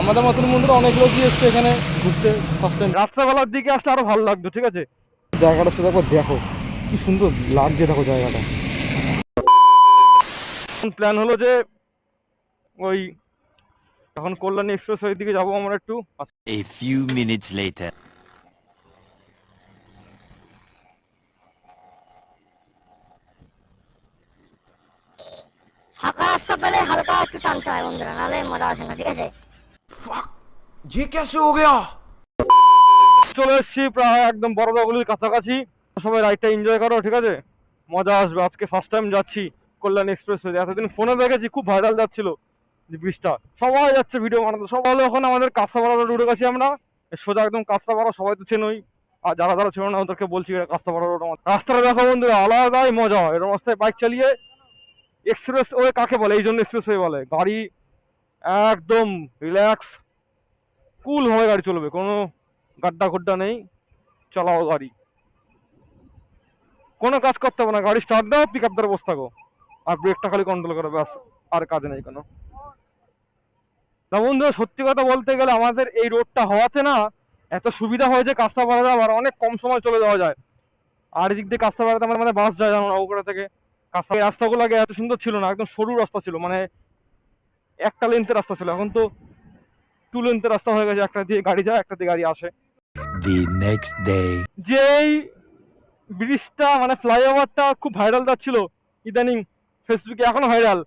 আমাদের মতন বন্ধুরা অনেক লোকই এসছে এখানে ঘুরতে ফার্স্ট টাইম। রাত্রেবেলার দিকে আসলে আরো ভালো লাগতো, ঠিক আছে। জায়গাটা শুধু একবার দেখো, কি সুন্দর লাগছে দেখো জায়গাটা। প্ল্যান হলো যে ওই এখন কল্যাণী এক্সপ্রেসওয়ের দিকে যাবো আমরা একটু। A few minutes later. ফাঁকা রাস্তা পেলে হালকা একটু টানতে হয় বন্ধুরা, নাহলে মজা আসে না, ঠিক আছে। ये कैसे हो गया? চলে এসেছি প্রায় একদম বড়দাগুলির কাছাকাছি। সবাই রাইডটা এনজয় করো, ঠিক আছে, মজা আসবে। আজকে ফার্স্ট টাইম যাচ্ছি কল্যাণ এক্সপ্রেসওয়ে। এতদিন ফোনে দেখেছি, খুব ভাইরাল যাচ্ছিল যে ব্রিজটা, সবাই যাচ্ছে ভিডিও বানাতে। সবাই এখন আমাদের কাঁচাপাড়া রোড উঠে গেছি আমরা, সোজা একদম কাঁচাপাড়া। সবাই তো চেনই, আর যারা যারা ছিল না ওদেরকে বলছি কাঁচাপাড়া রোড। আমার রাস্তাটা দেখো বন্ধুরা, আলাদাই মজা হয় এরকম রাস্তায় বাইক চালিয়ে। এক্সপ্রেস ওয়ে কাকে বলে, এই জন্য এক্সপ্রেস ওয়ে বলে। গাড়ি একদম রিল্যাক্স, কুল ভাবে গাড়ি চলবে, কোনো গাড্ডা খোড্ডা নেই, চালাও গাড়ি, কোনো কাজ করতে হবে না। গাড়ি স্টার্ট দাও, পিক আপ ধরে বসে থাকো, আর ব্রেকটা খালি কন্ট্রোল করো, ব্যাস, আর কাজ নেই কোনো। না বন্ধু, সত্যি কথা বলতে গেলে আমাদের এই রোডটা হওয়াতে না এত সুবিধা হয়েছে, কাঁচাপাড়া যাওয়ার অনেক কম সময় চলে যাওয়া যায়। আর এদিক দিয়ে কাঁচাপাড়াতে আমাদের বাস যায়, যেমন নবগড়া থেকে কাঁচা। এই রাস্তাগুলো আগে এত সুন্দর ছিল না, একদম সরু রাস্তা ছিল, মানে একটা লেন্থের রাস্তা ছিল। এখন তো টু লেন্থের রাস্তা হয়ে গেছে, একটা দিয়ে গাড়ি যায়, একটা দিয়ে গাড়ি আসে। The next day. যেই ব্রিজটা মানে ফ্লাইওভারটা খুব ভাইরাল যাচ্ছিল ইদানিং ফেসবুকে, এখনো ভাইরাল,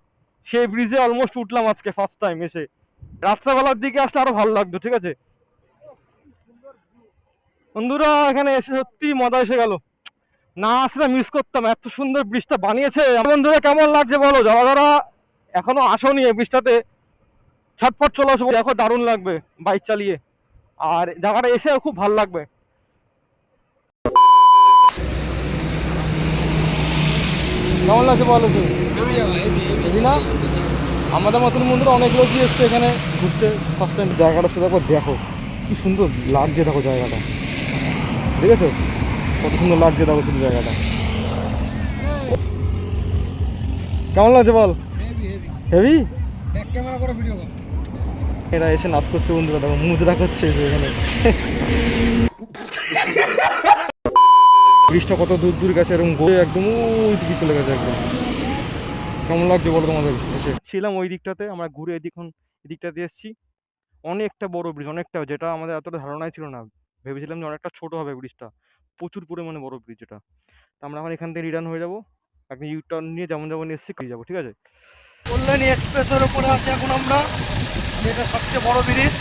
সেই ব্রিজে অলমোস্ট উঠলাম আজকে ফার্স্ট টাইম এসে। রাত্রেবেলার দিকে আসলে আরো ভালো লাগতো, ঠিক আছে বন্ধুরা। এখানে এসে সত্যি মজা এসে গেল, না আসলে মিস করতাম। এত সুন্দর ব্রিজটা বানিয়েছে বন্ধুরা। কেমন লাগছে বলো, যারা যারা এখনো আসোনি এই ব্রিজটাতে, ছটফট চলে আসবো, দেখো দারুণ লাগবে বাইক চালিয়ে, আর জায়গাটা এসে খুব ভালো লাগবে। কেমন লাগছে বলো তুমি? হেভি না? আমাদের মতন বন্ধুরা অনেক লোকই এসছে এখানে ঘুরতে ফার্স্ট টাইম। জায়গাটা শুধু একবার দেখো, কি সুন্দর লাগছে দেখো জায়গাটা, দেখেছো কত সুন্দর লাগছে দেখো শুধু জায়গাটা। কেমন লাগছে বল? হেভি। এরা এসে নাচ করছে বন্ধুরা, দেখো মুজরা করছে এখানে। ব্রিজটা কত দূর দূর গেছে, এরকম গিয়ে একদম ওই দিকে চলে গেছে একদম। কেমন লাগছে বলো তোমাদের? এসে ছিলাম ওই দিকটাতে, আমরা ঘুরে এদিকটাতে এসেছি। অনেকটা বড় ব্রিজ, অনেকটা, যেটা আমাদের এতটা ধারণাই ছিল না। ভেবেছিলাম যে অনেকটা ছোট হবে ব্রিজটা, প্রচুর পরিমাণে বড় ব্রিজ এটা। তো আমরা এখন এখান থেকে রিটার্ন হয়ে যাবো, একটা ইউ টার্ন নিয়ে যেমন যেমন এসেছি পেয়ে যাবো, ঠিক আছে। কল্যাণী এক্সপ্রেসের উপরে আছি এখন আমরা, এটা সবচেয়ে বড় ব্রিজ।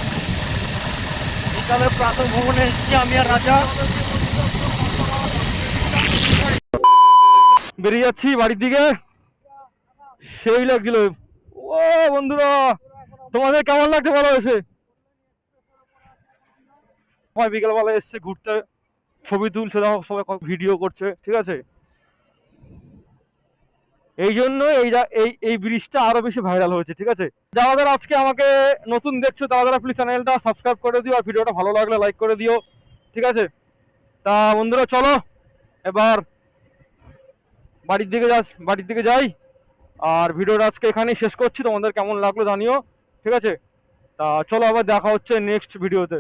বিকালে প্রাতঃ ভ্রমণে এসেছি আমি আর রাজা। বেরিয়ে যাচ্ছি বাড়ির দিকে, সেই লাগছিল। ও বন্ধুরা, তোমাদের কেমন লাগছে বলো এসে? সবাই বিকেলবেলা এসছে ঘুরতে, ছবি তুলছে, দেখো সবাই ভিডিও করছে, ঠিক আছে। এই জন্য এই ব্রিজটা আরো বেশি ভাইরাল হয়েছে, ঠিক আছে। যারা যারা আজকে আমাকে নতুন দেখছো, তারা যারা প্লিজ চ্যানেলটা সাবস্ক্রাইব করে দিও, আর ভিডিওটা ভালো লাগলে লাইক করে দিও, ঠিক আছে। তা বন্ধুরা চলো এবার বাড়ির দিকে যাই, আর ভিডিওটা আজকে এখানেই শেষ করছি। তোমাদের কেমন লাগলো জানিও, ঠিক আছে। তা চলো আবার দেখা হচ্ছে নেক্সট ভিডিওতে।